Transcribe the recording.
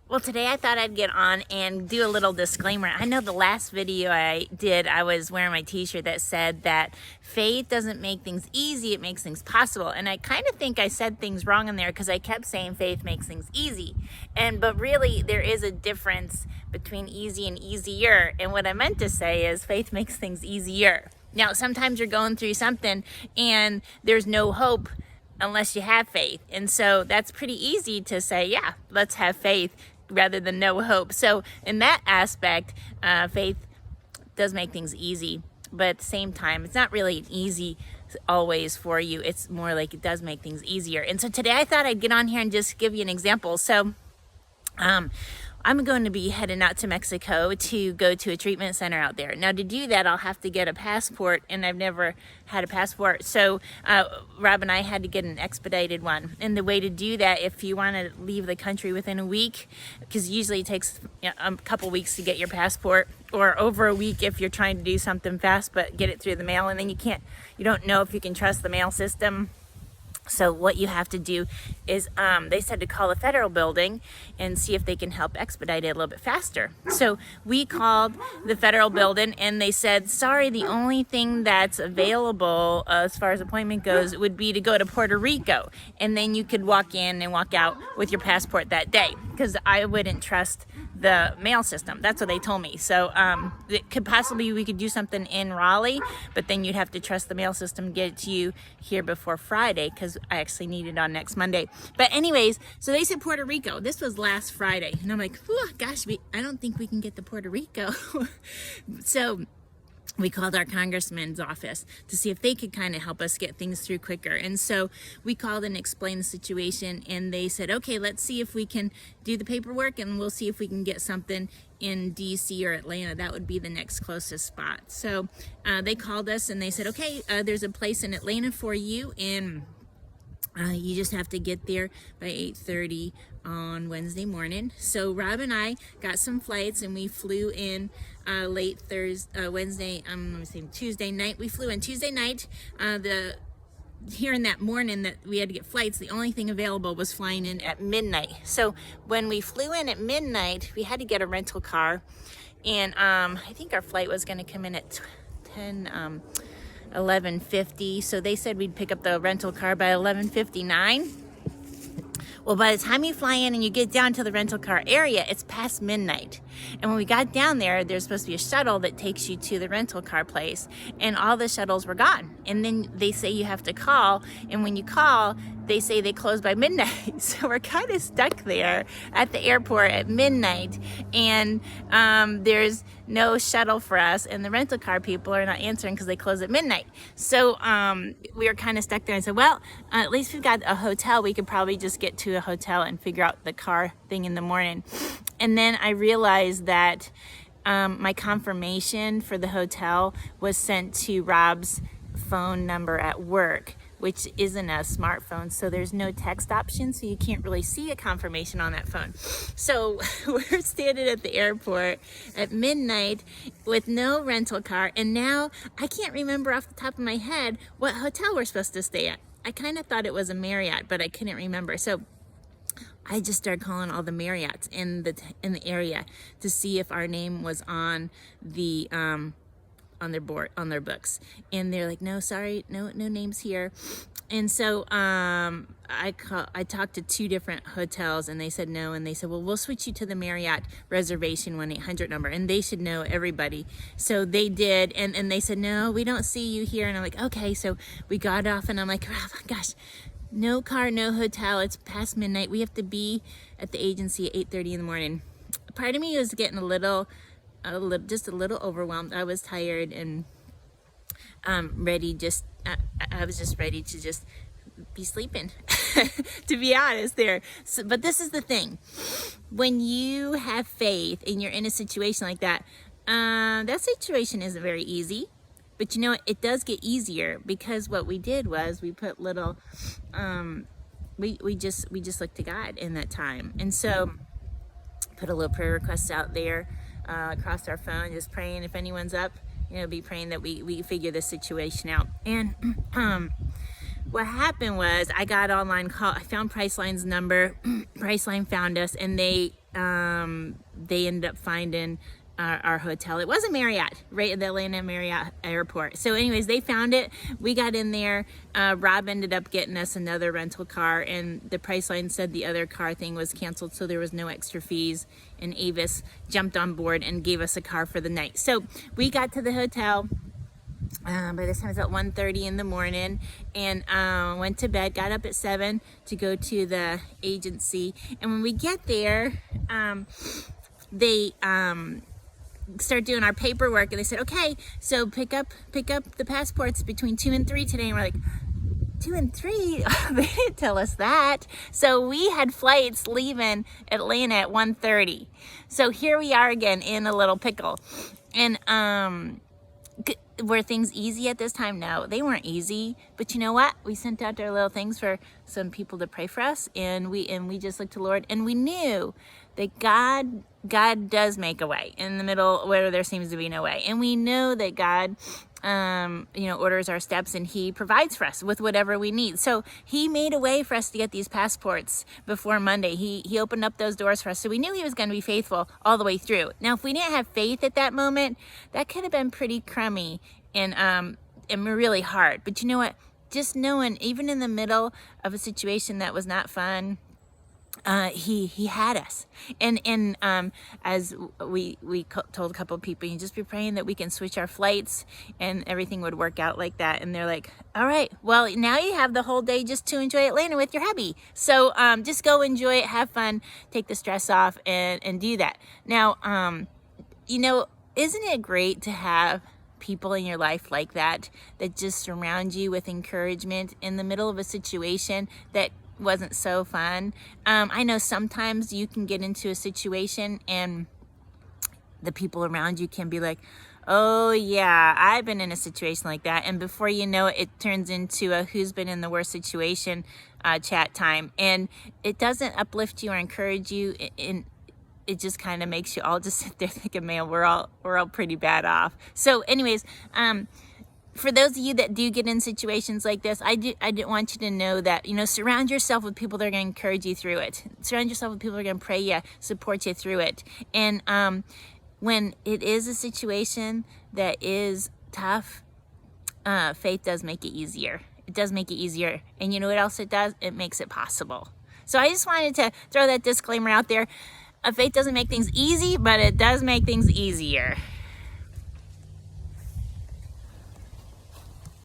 Well, today I thought I'd get on and do a little disclaimer. I know the last video I did, I was wearing my t-shirt that said that faith doesn't make things easy, it makes things possible. And I kind of think I said things wrong in there because I kept saying faith makes things easy. But really there is a difference between easy and easier. And what I meant to say is faith makes things easier. Now, sometimes you're going through something and there's no hope unless you have faith. And so that's pretty easy to say, yeah, let's have faith rather than no hope. So in that aspect, faith does make things easy, but at the same time, it's not really easy always for you. It's more like it does make things easier. And so today I thought I'd get on here and just give you an example. So I'm going to be heading out to Mexico to go to a treatment center out there. Now to do that, I'll have to get a passport, and I've never had a passport. So Rob and I had to get an expedited one. And the way to do that, if you want to leave the country within a week, because usually it takes a couple weeks to get your passport, or over a week if you're trying to do something fast, but get it through the mail, and then you don't know if you can trust the mail system. So what you have to do is, they said to call the federal building and see if they can help expedite it a little bit faster. So we called the federal building and they said, sorry, the only thing that's available as far as appointment goes would be to go to Puerto Rico. And then you could walk in and walk out with your passport that day, because I wouldn't trust the mail system. That's what they told me. So it could possibly, we could do something in Raleigh, but then you'd have to trust the mail system, get it to you here before Friday, because I actually need it on next Monday. But anyways, so they said Puerto Rico. This was last Friday. And I'm like, gosh, I don't think we can get to Puerto Rico. So we called our congressman's office to see if they could kind of help us get things through quicker. And so we called and explained the situation, and they said, okay, let's see if we can do the paperwork, and we'll see if we can get something in DC or Atlanta. That would be the next closest spot. So they called us and they said, okay, there's a place in Atlanta for you, and you just have to get there by 8:30 on Wednesday morning. So Rob and I got some flights, and we flew in late Tuesday night. We flew in Tuesday night. Hearing that morning that we had to get flights, the only thing available was flying in at midnight. So when we flew in at midnight, we had to get a rental car, and I think our flight was going to come in at 11:50. So they said we'd pick up the rental car by 11:59. Well, by the time you fly in and you get down to the rental car area, it's past midnight. And when we got down there, there's supposed to be a shuttle that takes you to the rental car place, and all the shuttles were gone. And then they say you have to call, and when you call, they say they close by midnight. So we're kind of stuck there at the airport at midnight, and there's no shuttle for us, and the rental car people are not answering because they close at midnight. So we were kind of stuck there, and said, well, at least we've got a hotel. We could probably just get to a hotel and figure out the car thing in the morning. And then I realized that my confirmation for the hotel was sent to Rob's phone number at work, which isn't a smartphone, so there's no text option, so you can't really see a confirmation on that phone. So we're standing at the airport at midnight with no rental car, and now I can't remember off the top of my head what hotel we're supposed to stay at. I kind of thought it was a Marriott, but I couldn't remember. So I just started calling all the Marriotts in the area to see if our name was on the on their books, and they're like, no, sorry, no names here. And so I talked to 2 different hotels, and they said no, and they said, well, we'll switch you to the Marriott reservation 1-800 number, and they should know everybody. So they did, and they said, no, we don't see you here. And I'm like, okay. So we got off, and I'm like, oh gosh, no car, no hotel, it's past midnight, we have to be at the agency at 8:30 in the morning. Part of me was getting just a little overwhelmed. I was tired and ready, I was just ready to just be sleeping, to be honest there. So, but this is the thing, when you have faith and you're in a situation like that, that situation isn't very easy. But you know what? It does get easier, because what we did was we put little, we just looked to God in that time. And so put a little prayer request out there across our phone, just praying if anyone's up, be praying that we figure this situation out. And what happened was I got online call. I found Priceline's number. Priceline found us, and they they ended up finding our hotel. It was a Marriott, right at the Atlanta Marriott Airport. So anyways, they found it. We got in there. Rob ended up getting us another rental car, and the Priceline said the other car thing was canceled, so there was no extra fees. And Avis jumped on board and gave us a car for the night. So we got to the hotel. By this time it's at 1:30 in the morning, and went to bed, got up at 7 to go to the agency. And when we get there, they start doing our paperwork, and they said, okay, so pick up the passports between 2 and 3 today. And we're like, 2 and 3? They didn't tell us that. So we had flights leaving Atlanta at 1:30. So here we are again in a little pickle. And were things easy at this time? No, they weren't easy. But you know what? We sent out our little things for some people to pray for us, and we just looked to the Lord, and we knew that God does make a way in the middle where there seems to be no way. And we know that God orders our steps, and he provides for us with whatever we need. So he made a way for us to get these passports before Monday. He opened up those doors for us. So we knew he was going to be faithful all the way through. Now, if we didn't have faith at that moment, that could have been pretty crummy and really hard. But you know what? Just knowing, even in the middle of a situation that was not fun, he had us. And as we told a couple of people, you just be praying that we can switch our flights and everything would work out like that. And they're like, all right, well, now you have the whole day just to enjoy Atlanta with your hubby. So just go enjoy it, have fun, take the stress off, and do that. Now, isn't it great to have people in your life like that just surround you with encouragement in the middle of a situation that wasn't so fun? I know sometimes you can get into a situation and the people around you can be like, oh yeah, I've been in a situation like that. And before you know it, it turns into a who's been in the worst situation chat time. And it doesn't uplift you or encourage you. It just kind of makes you all just sit there thinking, man, we're all pretty bad off. So anyways, for those of you that do get in situations like this, I didn't want you to know that, surround yourself with people that are going to encourage you through it. Surround yourself with people that are going to pray you, support you through it. And when it is a situation that is tough, faith does make it easier. It does make it easier. And you know what else it does? It makes it possible. So I just wanted to throw that disclaimer out there. Faith doesn't make things easy, but it does make things easier.